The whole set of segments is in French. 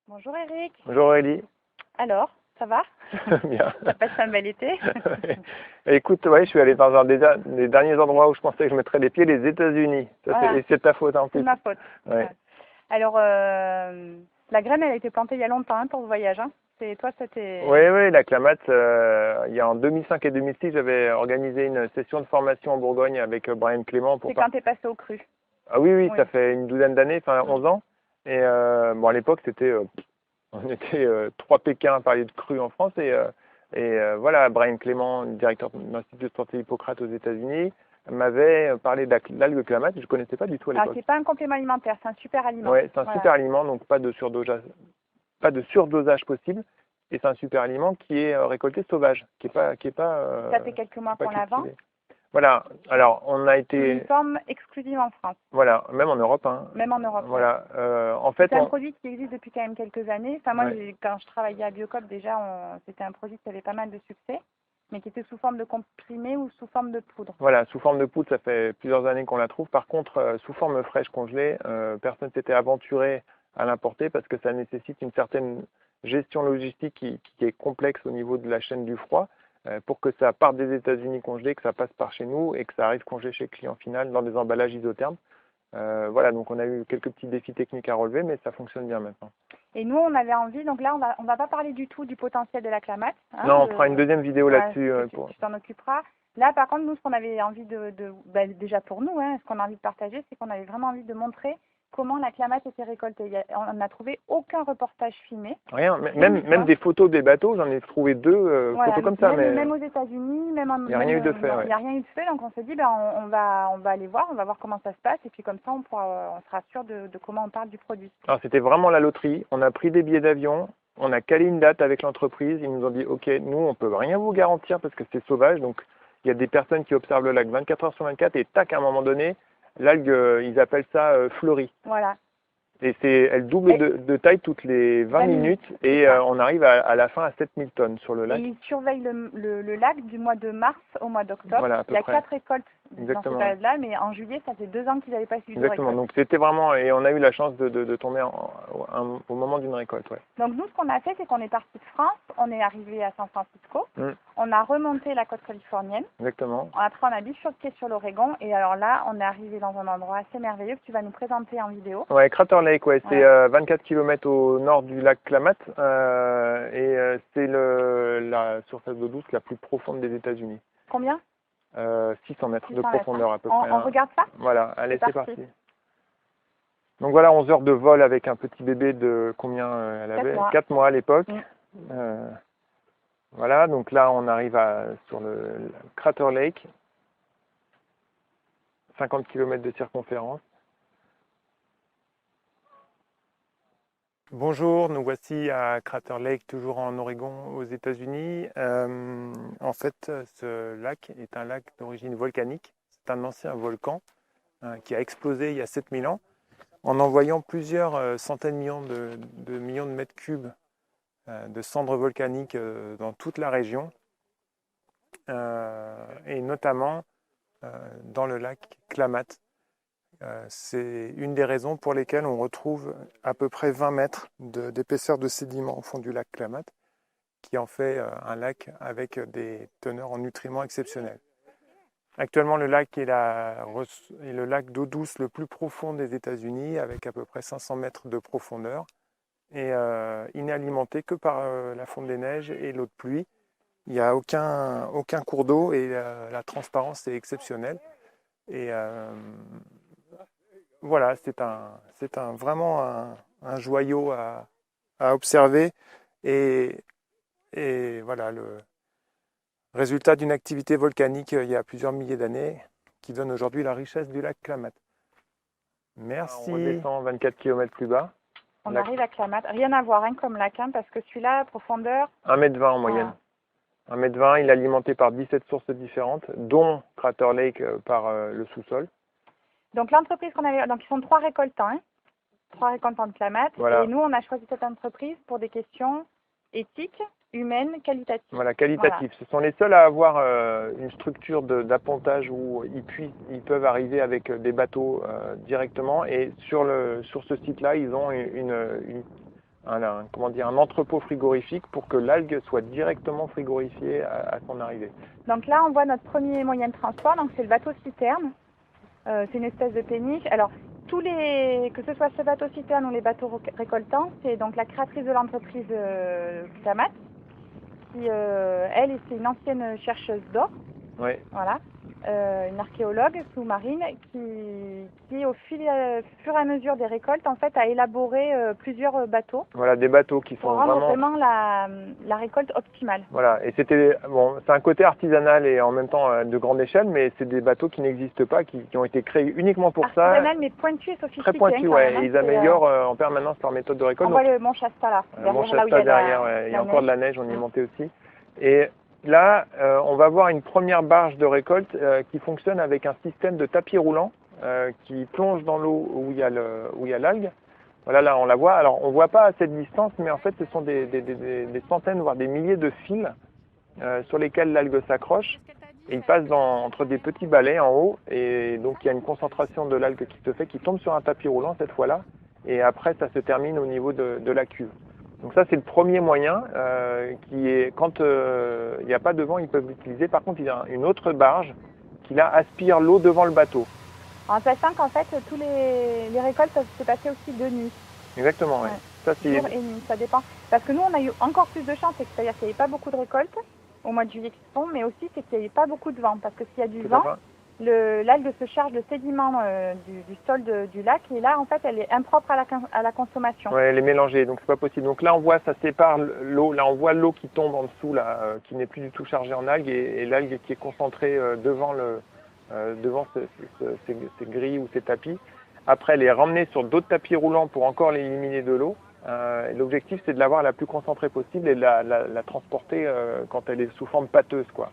Bonjour Eric. Bonjour Aurélie. Alors, ça va? Bien. T'as passé un bel été? Écoute, ouais, je suis allé dans un des derniers endroits où je pensais que je mettrais les pieds, les États-Unis. Voilà. C'est ta faute en plus. C'est ma faute. Ouais. Ouais. Alors, la graine, elle a été plantée il y a longtemps pour le voyage. Hein. Toi, c'était... Oui, la Clamate, il y a en 2005 et 2006, j'avais organisé une session de formation en Bourgogne avec Brian Clément. C'est quand t'es passé au cru. Ah oui, Oui. ça fait une douzaine d'années, enfin 11 ans. Et bon, à l'époque, on était 3 Pékins à parler de cru en France. Voilà, Brian Clément, directeur de l'Institut de santé Hippocrate aux États-Unis, m'avait parlé d'algue Clamate. Je ne connaissais pas du tout à l'époque. C'est pas un complément alimentaire, c'est un super aliment. Oui, c'est un super aliment, donc pas de surdosage possible. Et c'est un super aliment qui est récolté sauvage, qui est pas. Ça fait quelques mois qu'on la vend. Voilà. Alors, on a été. Une forme exclusive en France. Voilà, même en Europe. Hein. Même en Europe. Voilà. En fait, c'est un produit qui existe depuis quand même quelques années. Enfin, moi, ouais. Quand je travaillais à Biocop, déjà, c'était un produit qui avait pas mal de succès, mais qui était sous forme de comprimé ou sous forme de poudre. Voilà, sous forme de poudre, ça fait plusieurs années qu'on la trouve. Par contre, sous forme fraîche congelée, personne s'était aventuré à l'importer parce que ça nécessite une certaine gestion logistique qui est complexe au niveau de la chaîne du froid pour que ça parte des États-Unis congelé, que ça passe par chez nous et que ça arrive congelé chez le client final dans des emballages isothermes. Voilà, donc on a eu quelques petits défis techniques à relever, mais ça fonctionne bien maintenant. Et nous, on avait envie, donc là, on va pas parler du tout du potentiel de la Clamate. Hein, non, on fera une deuxième vidéo là-dessus. Tu t'en occuperas. Là, par contre, nous, ce qu'on avait envie déjà pour nous, ce qu'on a envie de partager, c'est qu'on avait vraiment envie de montrer comment la Clamate était récoltée. On n'a trouvé aucun reportage filmé. Rien, même des photos des bateaux, j'en ai trouvé deux photos comme ça. Même aux États-Unis, il n'y a rien eu de fait. Il n'y a rien eu de fait, donc on s'est dit, on va aller voir, on va voir comment ça se passe, et puis comme ça, on sera sûr de comment on parle du produit. Alors c'était vraiment la loterie. On a pris des billets d'avion, on a calé une date avec l'entreprise. Ils nous ont dit, ok, nous on peut rien vous garantir parce que c'est sauvage, donc il y a des personnes qui observent le lac 24 heures sur 24 et tac, à un moment donné, l'algue, ils appellent ça fleurie. Voilà. Et elle double de taille toutes les 20 minutes et on arrive à la fin à 7000 tonnes sur le lac. Et ils surveillent le lac du mois de mars au mois d'octobre. Voilà, il y a 4 récoltes dans cette période-là, mais en juillet, ça fait 2 ans qu'ils n'avaient pas suivi de récolte. Exactement, donc c'était vraiment, et on a eu la chance de tomber au moment d'une récolte. Ouais. Donc nous, ce qu'on a fait, c'est qu'on est parti de France, on est arrivé à San Francisco, on a remonté la côte californienne. Exactement. Après, on a bifurqué sur l'Oregon, et alors là, on est arrivé dans un endroit assez merveilleux que tu vas nous présenter en vidéo. Ouais, Crater Lake, c'est 24 km au nord du lac Klamath, et c'est la surface d'eau douce la plus profonde des États-Unis. Combien? 600 mètres de profondeur à peu près. On regarde ça? Voilà, allez, c'est parti. Donc voilà, 11 heures de vol avec un petit bébé de combien elle avait? 4 mois à l'époque. Voilà, donc là on arrive sur le Crater Lake, 50 km de circonférence. Bonjour, nous voici à Crater Lake, toujours en Oregon, aux États-Unis. En fait, ce lac est un lac d'origine volcanique. C'est un ancien volcan qui a explosé il y a 7000 ans en envoyant plusieurs centaines de millions de mètres cubes de cendres volcaniques dans toute la région et notamment dans le lac Klamath. C'est une des raisons pour lesquelles on retrouve à peu près 20 mètres d'épaisseur de sédiments au fond du lac Klamath, qui en fait un lac avec des teneurs en nutriments exceptionnels. Actuellement, le lac est le lac d'eau douce le plus profond des États-Unis, avec à peu près 500 mètres de profondeur, et il n'est alimenté que par la fonte des neiges et l'eau de pluie. Il n'y a aucun cours d'eau et la transparence est exceptionnelle. Et voilà, c'est vraiment un joyau à observer et voilà le résultat d'une activité volcanique il y a plusieurs milliers d'années qui donne aujourd'hui la richesse du lac Klamath. Merci. On redescend 24 km plus bas. On arrive à Klamath, rien à voir comme lac, parce que celui-là, profondeur... 1,20 m en moyenne. 1,20 m, il est alimenté par 17 sources différentes, dont Crater Lake par le sous-sol. Donc l'entreprise qu'on avait, donc ils sont 3 récoltants, 3 récoltants de Klamath, et nous on a choisi cette entreprise pour des questions éthiques, humaines, qualitatives. Voilà, qualitatives. Ce sont les seuls à avoir une structure d'appontage où ils peuvent arriver avec des bateaux directement, et sur ce site-là, ils ont comment dire, un entrepôt frigorifique pour que l'algue soit directement frigorifiée à son arrivée. Donc là, on voit notre premier moyen de transport, donc c'est le bateau citerne. C'est une espèce de péniche. Alors, que ce soit ce bateau citerne ou les bateaux récoltants, c'est donc la créatrice de l'entreprise Clamat, qui, elle, c'est une ancienne chercheuse d'or. Oui. Voilà. Une archéologue sous-marine qui au fur et à mesure des récoltes, en fait, a élaboré plusieurs bateaux. Voilà, des bateaux qui pour sont rendre vraiment la récolte optimale. Voilà, et c'est un côté artisanal et en même temps de grande échelle, mais c'est des bateaux qui n'existent pas, qui ont été créés uniquement pour ça. Artisanal, mais pointu et sophistiqué. Très pointu, ouais. Ils améliorent en permanence leur méthode de récolte. On voit le Mont Shasta là, derrière, il y a encore de la neige, on y est monté aussi. Et là, on va voir une première barge de récolte qui fonctionne avec un système de tapis roulant qui plonge dans l'eau où il y a l'algue. Voilà, là on la voit. Alors on ne voit pas à cette distance, mais en fait ce sont des centaines, voire des milliers de fils sur lesquels l'algue s'accroche. Et il passe entre des petits balais en haut. Et donc il y a une concentration de l'algue qui se fait, qui tombe sur un tapis roulant cette fois-là. Et après ça se termine au niveau de la cuve. Donc ça c'est le premier moyen qui est, quand il n'y a pas de vent, ils peuvent l'utiliser. Par contre il y a une autre barge qui là aspire l'eau devant le bateau. En sachant qu'en fait, tous les récoltes peuvent se passer aussi de nuit. Exactement, oui. Ça, jour et nuit, ça dépend. Parce que nous, on a eu encore plus de chance, c'est-à-dire qu'il n'y avait pas beaucoup de récoltes au mois de juillet qui se font, mais aussi c'est qu'il n'y avait pas beaucoup de vent. Parce que s'il y a du vent, l'algue se charge de sédiments du sol du lac, et là, en fait, elle est impropre à la consommation. Oui, elle est mélangée, donc c'est pas possible. Donc là, on voit, ça sépare l'eau. Là, on voit l'eau qui tombe en dessous, là, qui n'est plus du tout chargée en algues, et l'algue qui est concentrée devant ces grilles ou ces tapis. Après, elle est ramenée sur d'autres tapis roulants pour encore l'éliminer de l'eau. L'objectif, c'est de l'avoir la plus concentrée possible et de la transporter quand elle est sous forme pâteuse, quoi.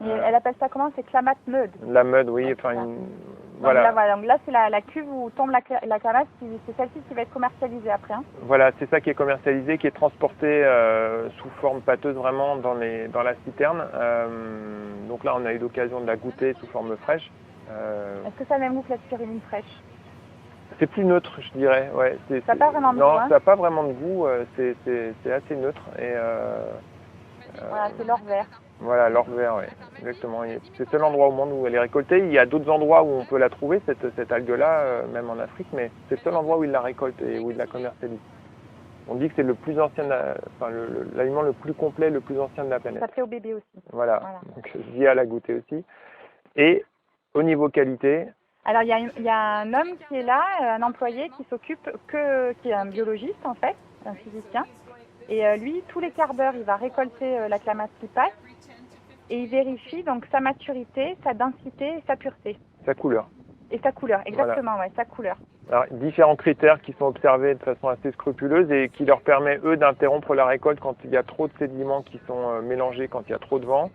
Et elle appelle ça comment? C'est Clamat Mud. La mud, oui. Enfin, voilà. Donc là, c'est la cuve où tombe la Clamat. C'est celle-ci qui va être commercialisée après. Hein. Voilà, c'est ça qui est commercialisé, qui est transporté sous forme pâteuse vraiment dans la citerne. Donc là, on a eu l'occasion de la goûter sous forme fraîche. Est-ce que ça a le même goût que la spiruline fraîche? C'est plus neutre, je dirais. Ouais, ça n'a pas vraiment de goût. Non, ça n'a pas vraiment de goût. C'est assez neutre. Et, voilà, c'est l'or vert. Voilà, l'or vert, oui, exactement. C'est le seul endroit au monde où elle est récoltée. Il y a d'autres endroits où on peut la trouver, cette algue-là, même en Afrique, mais c'est le seul endroit où ils la récoltent et où ils la commercialisent. On dit que c'est le plus ancien, l'aliment le plus complet, le plus ancien de la planète. Ça plaît au bébé aussi. Voilà. Donc je dis à la goûter aussi. Et au niveau qualité. Alors il y a un homme qui est là, un employé qui qui est un biologiste en fait, un physicien. Et lui, tous les quarts d'heure, il va récolter la Clamat qui passe et il vérifie donc sa maturité, sa densité et sa pureté. Sa couleur. Et sa couleur, exactement, voilà. Ouais, sa couleur. Alors, différents critères qui sont observés de façon assez scrupuleuse et qui leur permet, eux, d'interrompre la récolte quand il y a trop de sédiments qui sont mélangés, quand il y a trop de vent.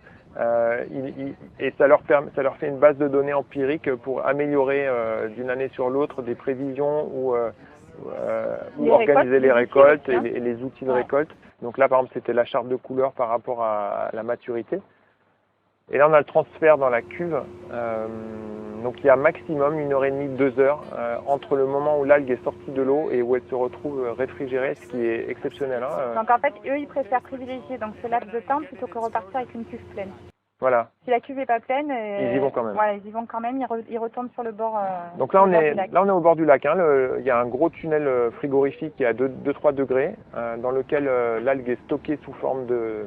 Et ça leur fait une base de données empirique pour améliorer d'une année sur l'autre des prévisions ou organiser les récoltes et les outils de récolte. Donc là, par exemple, c'était la charte de couleur par rapport à la maturité. Et là, on a le transfert dans la cuve. Donc il y a maximum 1h30, 2 heures entre le moment où l'algue est sortie de l'eau et où elle se retrouve réfrigérée, ce qui est exceptionnel. Hein. Donc en fait, eux, ils préfèrent privilégier donc, ce laps de temps plutôt que repartir avec une cuve pleine. Voilà. Si la cuve n'est pas pleine, ils y vont quand même. Voilà, ils y vont quand même, ils retournent sur le bord. Donc là, on est au bord du lac. Hein. Il y a un gros tunnel frigorifique qui est à 2-3 degrés, dans lequel l'algue est stockée sous forme de.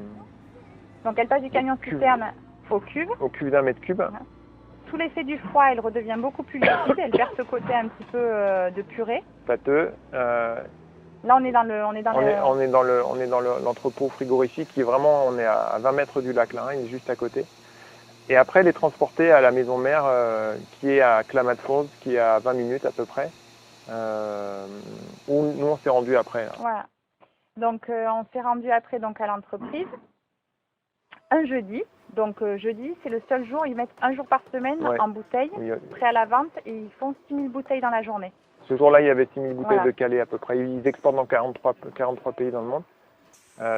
Donc elle passe du camion citerne aux cuves. Aux cuves d'1 mètre cube. Voilà. Sous l'effet du froid, elle redevient beaucoup plus liquide. Elle perd ce côté un petit peu de purée. Pâteux. Là, on est dans l'entrepôt frigorifique qui est vraiment, on est à 20 mètres du lac là, hein, il est juste à côté. Et après, elle est transportée à la maison mère qui est à Clamat Falls, qui est à 20 minutes à peu près. Où nous, on s'est rendu après. Là. Voilà. Donc, on s'est rendu après donc, à l'entreprise un jeudi. Donc, jeudi, c'est le seul jour, ils mettent un jour par semaine en bouteille, prêt à la vente, et ils font 6000 bouteilles dans la journée. Ce jour-là, il y avait 6000 bouteilles de Calais à peu près. Ils exportent dans 43 pays dans le monde.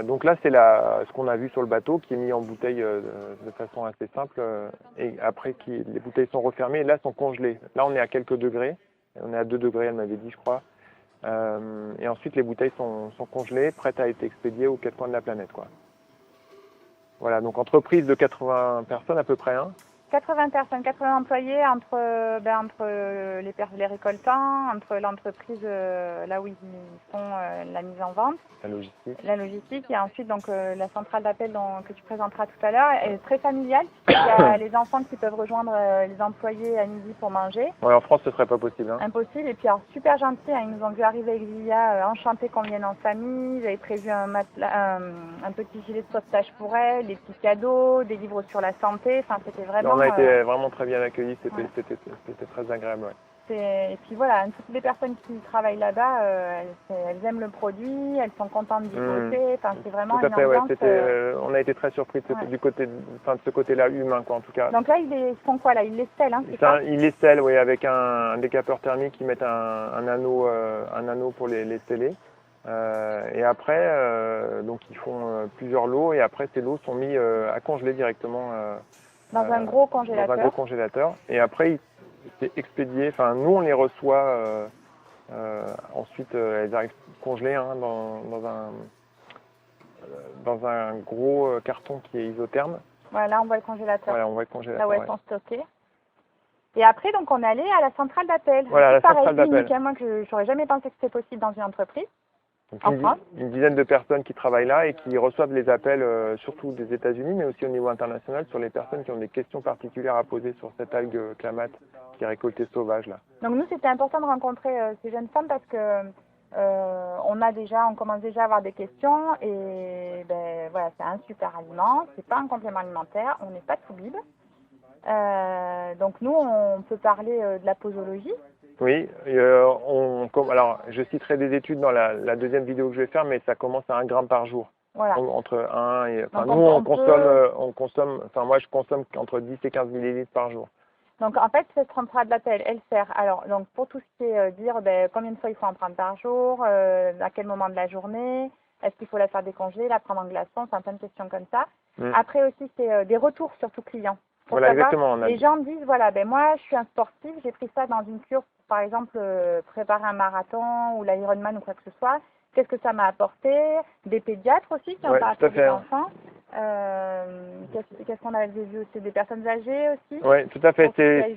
Donc là, c'est ce qu'on a vu sur le bateau qui est mis en bouteille de façon assez simple. Et après, les bouteilles sont refermées et là, sont congelées. Là, on est à quelques degrés. On est à 2 degrés, elle m'avait dit, je crois. Et ensuite, les bouteilles sont congelées, prêtes à être expédiées aux 4 coins de la planète, quoi. Voilà, donc entreprise de 80 personnes à peu près, hein. 80 personnes, 80 employés entre les récoltants, entre l'entreprise là où ils font la mise en vente, la logistique et ensuite donc la centrale d'appel que tu présenteras tout à l'heure est très familiale. Il y a les enfants qui peuvent rejoindre les employés à midi pour manger. Ouais, en France ce serait pas possible. Hein. Impossible. Et puis alors super gentils, hein, ils nous ont vu arriver avec Julia, enchantés qu'on vienne en famille. J'avais prévu un petit gilet de sauvetage pour elle, des petits cadeaux, des livres sur la santé. Enfin c'était vraiment. On a été vraiment très bien accueillis, c'était très agréable. Ouais. Et puis voilà, toutes les personnes qui travaillent là-bas, elles aiment le produit, elles sont contentes d'y bosser. Enfin, c'est vraiment tout à fait, une ambiance. On a été très surpris de ce côté-là humain, quoi, en tout cas. Donc là, ils font quoi là? Ils les scellent, hein, ils les scellent, oui, avec un décapeur thermique. Ils mettent un anneau pour les sceller. Et après, donc ils font plusieurs lots et après ces lots sont mis à congeler directement dans un gros congélateur. Dans un gros congélateur. Et après, c'est expédié. Enfin, nous on les reçoit. Ensuite, elles arrivent congelées hein, dans un gros carton qui est isotherme. Voilà, là on voit le congélateur. Voilà, on voit le congélateur. Là où elles sont stockées. Et après, donc on est allé à la centrale d'appel. Voilà, la centrale d'appel. Moi, je n'aurais jamais pensé que c'était possible dans une entreprise. Donc une dizaine de personnes qui travaillent là et qui reçoivent les appels surtout des États-Unis, mais aussi au niveau international sur les personnes qui ont des questions particulières à poser sur cette algue clamate qui est récoltée sauvage là. Donc nous, c'était important de rencontrer ces jeunes femmes parce que on commence déjà à avoir des questions et ben voilà, c'est un super aliment, c'est pas un complément alimentaire, on n'est pas tout bib. Donc nous, on peut parler de la posologie. Oui, alors je citerai des études dans la deuxième vidéo que je vais faire, mais ça commence à 1 gramme par jour. Voilà. Entre 1 et... Enfin, nous, on consomme, enfin moi je consomme entre 10 et 15 millilitres par jour. Donc en fait, cette centrale d'appel, elle sert alors donc pour tout ce qui est dire combien de fois il faut en prendre par jour, à quel moment de la journée, est-ce qu'il faut la faire décongeler, la prendre en glaçon, c'est plein de questions comme ça. Après aussi, c'est des retours surtout clients. Voilà, exactement. Les gens me disent, voilà, moi je suis un sportif, j'ai pris ça dans une cure pour, par exemple, préparer un marathon ou l'Ironman ou quoi que ce soit. Qu'est-ce que ça m'a apporté? Des pédiatres aussi qui en parlent pour les enfants. Qu'est-ce qu'on avait vu aussi? Des personnes âgées aussi. Oui, tout à fait. C'est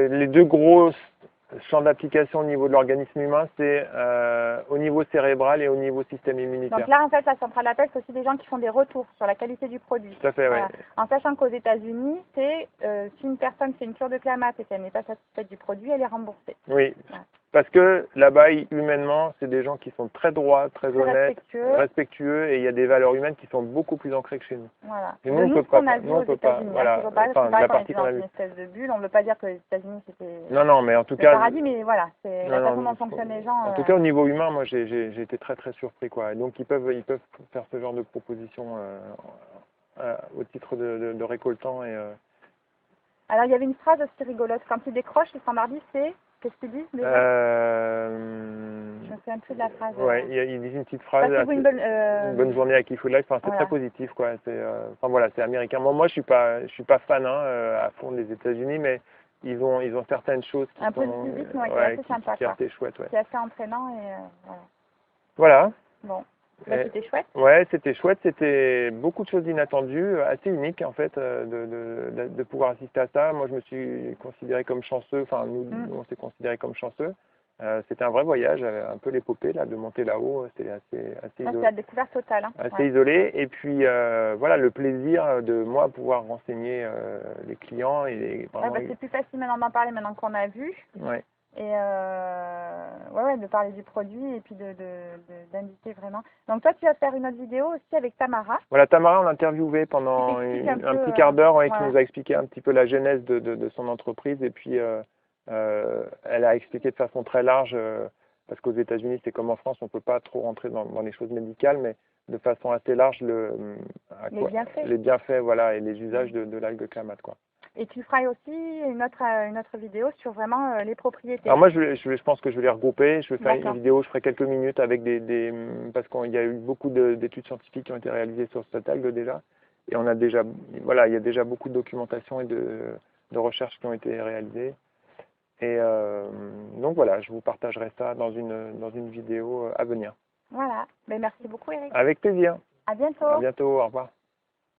les deux gros champs d'application au niveau de l'organisme humain, c'est au niveau cérébral et au niveau système immunitaire. Donc là, en fait, la centrale d'appel, c'est aussi des gens qui font des retours sur la qualité du produit. Tout à fait, voilà. Oui. En sachant qu'aux États-Unis, c'est si une personne fait une cure de clamate et qu'elle n'est pas satisfaite du produit, elle est remboursée. Oui. Voilà. Parce que là-bas, humainement, c'est des gens qui sont très droits, très honnêtes, respectueux, et il y a des valeurs humaines qui sont beaucoup plus ancrées que chez nous. Voilà. Et nous, on ne peut pas. Nous, on ne peut pas. Voilà. La partie qu'on a vue. Une espèce de bulle. On ne veut pas dire que les États-Unis c'était. Non, mais en tout cas. Paradis, mais voilà, c'est la façon dont fonctionnent les gens. En tout cas, au niveau humain, moi, j'ai été très très surpris, quoi. Et donc, ils peuvent faire ce genre de propositions au titre de récoltants et. Alors, il y avait une phrase aussi rigolote. Quand ils décrochent, les standardistes, c'est. Qu'est-ce qu'ils disent déjà Je me souviens plus de la phrase. Ouais, ils disent une petite phrase. Une bonne journée à Key Food Life. Enfin, c'est très positif, quoi. Enfin voilà, c'est américain. Moi, je suis pas fan à fond des États-Unis, mais ils ont certaines choses qui sont positif, qui est assez sympa, qui est assez chouette, qui est assez entraînant et voilà. Bon. C'était chouette. Ouais, c'était chouette. C'était beaucoup de choses inattendues, assez uniques en fait, de pouvoir assister à ça. Moi, je me suis considéré comme chanceux. Enfin, nous, on s'est considéré comme chanceux. C'était un vrai voyage, un peu l'épopée là, de monter là-haut. C'était assez isolé. C'est la découverte totale. Hein. Assez isolé. Et puis voilà, le plaisir de moi pouvoir renseigner les clients et c'est plus facile maintenant d'en parler maintenant qu'on a vu. Ouais. Et de parler du produit et puis d'indiquer vraiment. Donc toi, tu vas faire une autre vidéo aussi avec Tamara. Voilà, Tamara, on l'a interviewée pendant un petit quart d'heure qui nous a expliqué un petit peu la genèse de son entreprise. Et puis, elle a expliqué de façon très large, parce qu'aux États-Unis, c'est comme en France, on ne peut pas trop rentrer dans les choses médicales, mais de façon assez large, les bienfaits voilà, et les usages de l'algue clamate, quoi. Et tu feras aussi une autre vidéo sur vraiment les propriétés. Alors moi, je pense que je vais les regrouper. Je vais faire une vidéo, je ferai quelques minutes avec parce qu'il y a eu beaucoup d'études scientifiques qui ont été réalisées sur cette algue déjà. Et on a déjà, voilà, il y a déjà beaucoup de documentation et de recherches qui ont été réalisées. Et donc voilà, je vous partagerai ça dans une vidéo à venir. Voilà. Ben, merci beaucoup, Eric. Avec plaisir. À bientôt. À bientôt, au revoir.